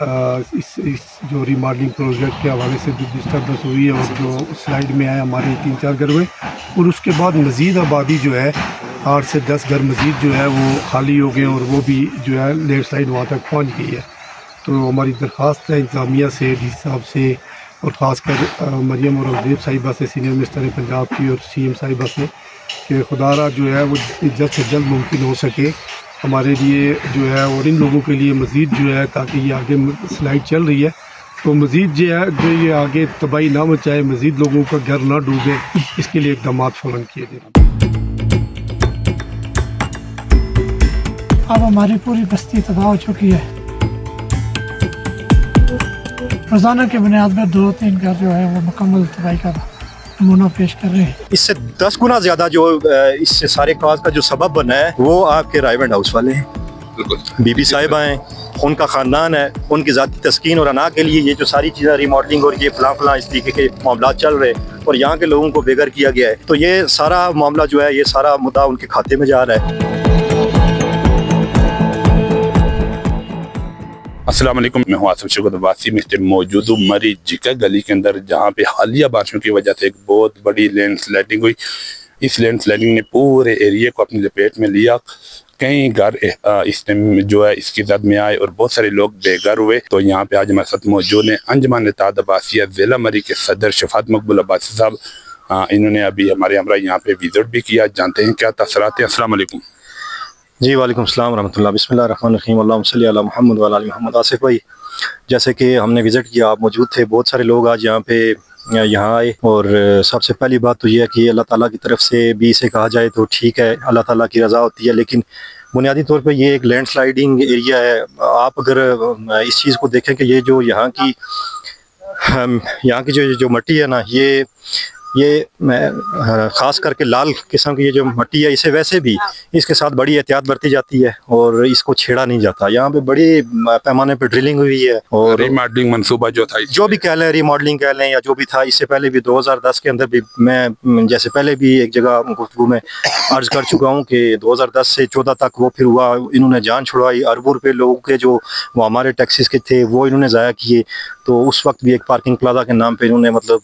اس جو ریماڈلنگ پروجیکٹ کے حوالے سے جو ڈسٹربنس ہوئی ہے اور جو سلائڈ میں آئے ہمارے 3-4 گھر ہوئے، اور اس کے بعد مزید آبادی جو ہے 8 سے 10 گھر مزید جو ہے وہ خالی ہو گئے اور وہ بھی جو ہے لینڈ سلائڈ وہاں تک پہنچ گئی ہے۔ تو ہماری درخواست ہے انتظامیہ سے، ڈی سی صاحب سے، اور خاص کر مریم اور عبدیب صاحبہ سے، سینئر منسٹر پنجاب کی، اور سی ایم صاحبہ سے، کہ خدا را جو ہے وہ جلد سے جلد ممکن ہو سکے ہمارے لیے جو ہے اور ان لوگوں کے لیے مزید جو ہے، تاکہ یہ آگے سلائڈ چل رہی ہے تو مزید جو ہے جو یہ آگے تباہی نہ مچائے، مزید لوگوں کا گھر نہ ڈوبے، اس کے لیے اقدامات فوراً کیے جائیں۔ اب ہماری پوری بستی تباہ ہو چکی ہے۔ روزانہ کی بنیاد پر 2-3 گھر جو ہے وہ مکمل تباہی کا نمونہ پیش کر رہے ہیں۔ اس سے 10 گنا زیادہ جو اس سے سارے کاز کا جو سبب بنا ہے وہ آپ کے رائیونڈ ہاؤس والے ہیں، بی بی صاحبہ ہیں، ان کا خاندان ہے، ان کی ذاتی تسکین اور انا کے لیے یہ جو ساری چیزیں ریماڈلنگ اور یہ فلاں اس طریقے کے معاملات چل رہے ہیں اور یہاں کے لوگوں کو بے گھر کیا گیا ہے، تو یہ سارا معاملہ جو ہے یہ سارا مدعا ان کے کھاتے میں جا رہا ہے۔ السلام علیکم، میں ہوں آصف شوکت عباسی۔ میں موجود ہوں مری جکا گلی کے اندر، جہاں پہ حالیہ بارشوں کی وجہ سے ایک بہت بڑی لینڈ سلائڈنگ ہوئی۔ اس لینڈ سلائڈنگ نے پورے ایریے کو اپنی لپیٹ میں لیا، کئی گھر اس نے جو ہے اس کی زد میں آئے اور بہت سارے لوگ بے گھر ہوئے۔ تو یہاں پہ آج ہمارے ساتھ موجود ہیں انجمن اتحاد عباسیہ ضلع مری کے صدر شفاعت مقبول عباسی صاحب۔ انہوں نے ابھی ہمارے ہمراہ یہاں پہ وزٹ بھی کیا، جانتے ہیں کیا تاثرات ہیں۔ السلام علیکم جی وعلیکم السلام ورحمۃ اللہ۔ بسم اللہ الرحمن الرحیم، اللہم صلی علی محمد وعلی آل محمد۔ آصف بھائی، جیسے کہ ہم نے وزٹ کیا، آپ موجود تھے، بہت سارے لوگ آج یہاں آئے، اور سب سے پہلی بات تو یہ ہے کہ اللہ تعالیٰ کی طرف سے بھی اسے کہا جائے تو ٹھیک ہے، اللہ تعالیٰ کی رضا ہوتی ہے، لیکن بنیادی طور پہ یہ ایک لینڈ سلائڈنگ ایریا ہے۔ آپ اگر اس چیز کو دیکھیں کہ یہ جو یہاں کی جو مٹی ہے نا، یہ خاص کر کے لال قسم کی یہ جو مٹی ہے، اسے ویسے بھی اس کے ساتھ بڑی احتیاط برتی جاتی ہے اور اس کو چھیڑا نہیں جاتا۔ یہاں پہ بڑی پیمانے پہ ڈرلنگ ہوئی ہے، اور ریماڈلنگ منصوبہ جو تھا، جو بھی کہہ لیں، ریماڈلنگ کہہ لیں یا جو بھی تھا، اس سے پہلے بھی 2010 کے اندر بھی میں جیسے پہلے بھی ایک جگہ گفتگو میں عرض کر چکا ہوں کہ 2010 سے 14 تک وہ پھر ہوا، انہوں نے جان چھڑوائی، اربوں روپے لوگوں کے جو وہ ہمارے ٹیکسیز کے تھے وہ انہوں نے ضائع کیے۔ تو اس وقت بھی ایک پارکنگ پلازا کے نام پہ انہوں نے مطلب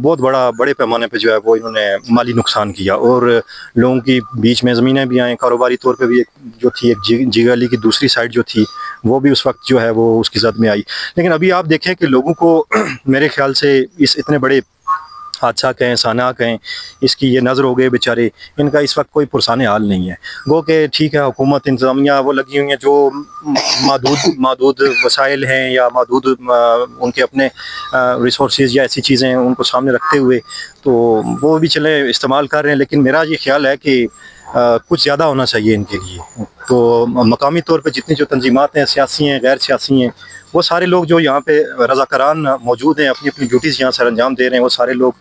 بہت بڑے پیمانے پہ جو ہے وہ انہوں نے مالی نقصان کیا، اور لوگوں کی بیچ میں زمینیں بھی آئیں، کاروباری طور پہ بھی ایک جو تھی، ایک جی گلی کی دوسری سائڈ جو تھی وہ بھی اس وقت جو ہے وہ اس کی زد میں آئی۔ لیکن ابھی آپ دیکھیں کہ لوگوں کو میرے خیال سے اس اتنے بڑے حادثہ کہیں، سانحہ کہیں، اس کی یہ نظر ہو گئے بیچارے، ان کا اس وقت کوئی پرسان حال نہیں ہے۔ گو کہ ٹھیک ہے، حکومت انتظامیہ وہ لگی ہوئی ہیں جو محدود وسائل ہیں یا محدود ان کے اپنے ریسورسز یا ایسی چیزیں ہیں، ان کو سامنے رکھتے ہوئے تو وہ بھی چلیں استعمال کر رہے ہیں، لیکن میرا یہ خیال ہے کہ کچھ زیادہ ہونا چاہیے ان کے لیے۔ تو مقامی طور پہ جتنی جو تنظیمات ہیں، سیاسی ہیں، غیر سیاسی ہیں، وہ سارے لوگ جو یہاں پہ رضاکاران موجود ہیں، اپنی اپنی ڈیوٹیز یہاں سر انجام دے رہے ہیں، وہ سارے لوگ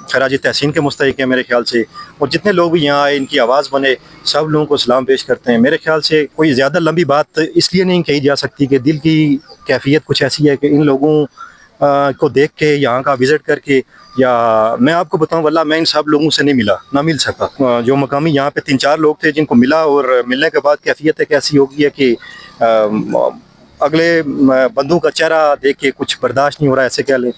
خراج تحسین کے مستحق ہیں میرے خیال سے، اور جتنے لوگ بھی یہاں آئے ان کی آواز بنے، سب لوگوں کو سلام پیش کرتے ہیں۔ میرے خیال سے کوئی زیادہ لمبی بات اس لیے نہیں کہی جا سکتی کہ دل کی کیفیت کچھ ایسی ہے کہ ان لوگوں کو دیکھ کے، یہاں کا وزٹ کر کے، یا میں آپ کو بتاؤں واللہ میں ان سب لوگوں سے نہ مل سکا۔ جو مقامی یہاں پہ 3-4 لوگ تھے جن کو ملا، اور ملنے کے بعد کیفیت ایک ایسی ہوگی ہے کہ اگلے بندوں کا چہرہ دیکھ کے کچھ برداشت نہیں ہو رہا، ایسے کہہ لیں۔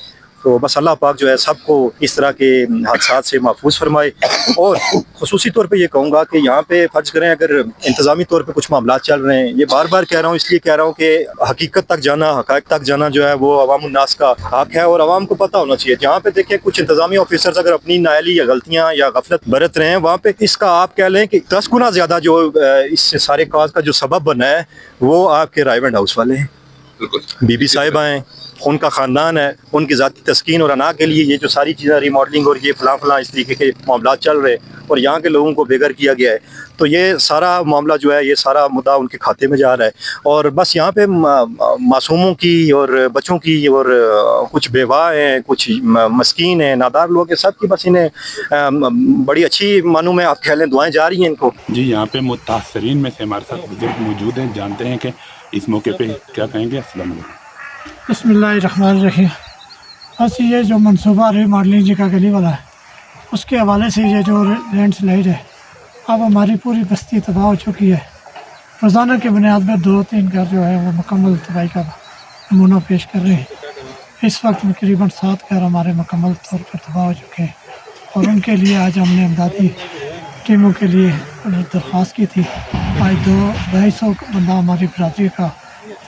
تو بس اللہ پاک جو ہے سب کو اس طرح کے حادثات سے محفوظ فرمائے، اور خصوصی طور پہ یہ کہوں گا کہ یہاں پہ فرض کریں اگر انتظامی طور پہ کچھ معاملات چل رہے ہیں، یہ بار بار کہہ رہا ہوں، اس لیے کہہ رہا ہوں کہ حقیقت تک جانا، حقائق تک جانا جو ہے وہ عوام الناس کا حق ہے، اور عوام کو پتہ ہونا چاہیے۔ جہاں پہ دیکھیں کچھ انتظامی آفیسرز اگر اپنی نااہلی یا غلطیاں یا غفلت برت رہے ہیں، وہاں پہ اس کا آپ کہہ لیں کہ 10 گنا زیادہ جو اس سے سارے کاز کا جو سبب بنا ہے وہ آپ کے رائیونڈ ہاؤس والے ہیں، بی بی صاحبہ ہیں، ان کا خاندان ہے، ان کی ذاتی تسکین اور انا کے لیے یہ جو ساری چیزیں ریماڈلنگ اور یہ فلاں اس طریقے کے معاملات چل رہے ہیں اور یہاں کے لوگوں کو بے گھر کیا گیا ہے، تو یہ سارا معاملہ جو ہے یہ سارا مدعا ان کے کھاتے میں جا رہا ہے۔ اور بس یہاں پہ معصوموں کی اور بچوں کی اور کچھ بیواہ ہیں، کچھ مسکین ہیں، نادار لوگ ہیں، سب کی بس انہیں بڑی اچھی معنوں میں آپ کہہ لیں دعائیں جا رہی ہیں ان کو۔ جی، یہاں پہ متاثرین میں سے ہمارے ساتھ بزرگ موجود ہیں، جانتے ہیں کہ اس موقع پہ کیا کہیں گے۔ السلام علیکم۔ بسم اللہ الرحمن الرحیم۔ بس یہ جو منصوبہ ریماڈلنگ جکا گلی والا ہے، اس کے حوالے سے یہ جو لینڈ سلائڈ ہے، اب ہماری پوری بستی تباہ ہو چکی ہے۔ روزانہ کی بنیاد پر 2-3 گھر جو ہے وہ مکمل تباہی کا نمونہ پیش کر رہے ہیں۔ اس وقت تقریباً 7 گھر ہمارے مکمل طور پر تباہ ہو چکے ہیں، اور ان کے لیے آج ہم نے امدادی ٹیموں کے لیے درخواست کی تھی۔ آج 250 بندہ ہماری برادری کا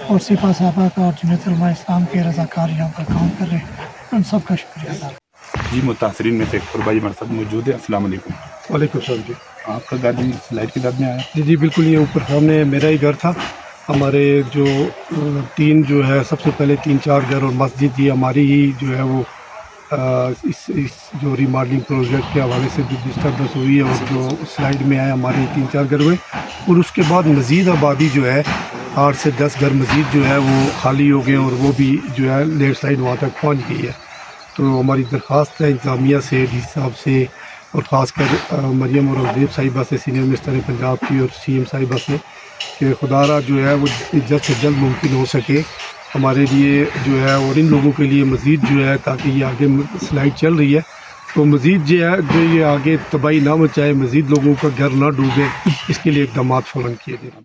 اور سپاہ صحابہ کا اور جمعیت علماء اسلام کے رضاکار یہاں پر کام کر رہے ہیں، ان سب کا شکریہ ادا۔ جی متاثرین میں سے ایک قربائی ہمارے ساتھ موجود ہے۔ السلام علیکم۔ وعلیکم السلام جی۔ آپ کا گھر بھی سلائڈ کی درد میں آیا؟ جی جی بالکل، یہ اوپر سامنے میرا ہی گھر تھا۔ ہمارے جو 3 جو ہے سب سے پہلے 3-4 گھر اور مسجد یہ ہماری ہی جو ہے وہ اس جو ریماڈلنگ پروجیکٹ کے حوالے سے جو ڈسٹربنس ہوئی ہے اور جو سلائڈ میں آئے ہمارے 3-4 گھر ہوئے، اور اس کے بعد مزید آبادی جو ہے 8 سے 10 گھر مزید جو ہے وہ خالی ہو گئے، اور وہ بھی جو ہے لینڈ سلائڈ وہاں تک پہنچ گئی ہے۔ تو ہماری درخواست ہے انتظامیہ سے، ڈی سی صاحب سے، اور خاص کر مریم اور عزیب صاحبہ سے، سینئر منسٹر پنجاب کی، اور سی ایم صاحبہ سے، کہ خدا را جو ہے وہ جلد سے جلد ممکن ہو سکے ہمارے لیے جو ہے، اور ان لوگوں کے لیے مزید جو ہے، تاکہ یہ آگے سلائڈ چل رہی ہے تو مزید جو ہے جو یہ آگے تباہی نہ مچائے، مزید لوگوں کا گھر نہ ڈوبے، اس کے لیے اقدامات فوراً کیے جائیں۔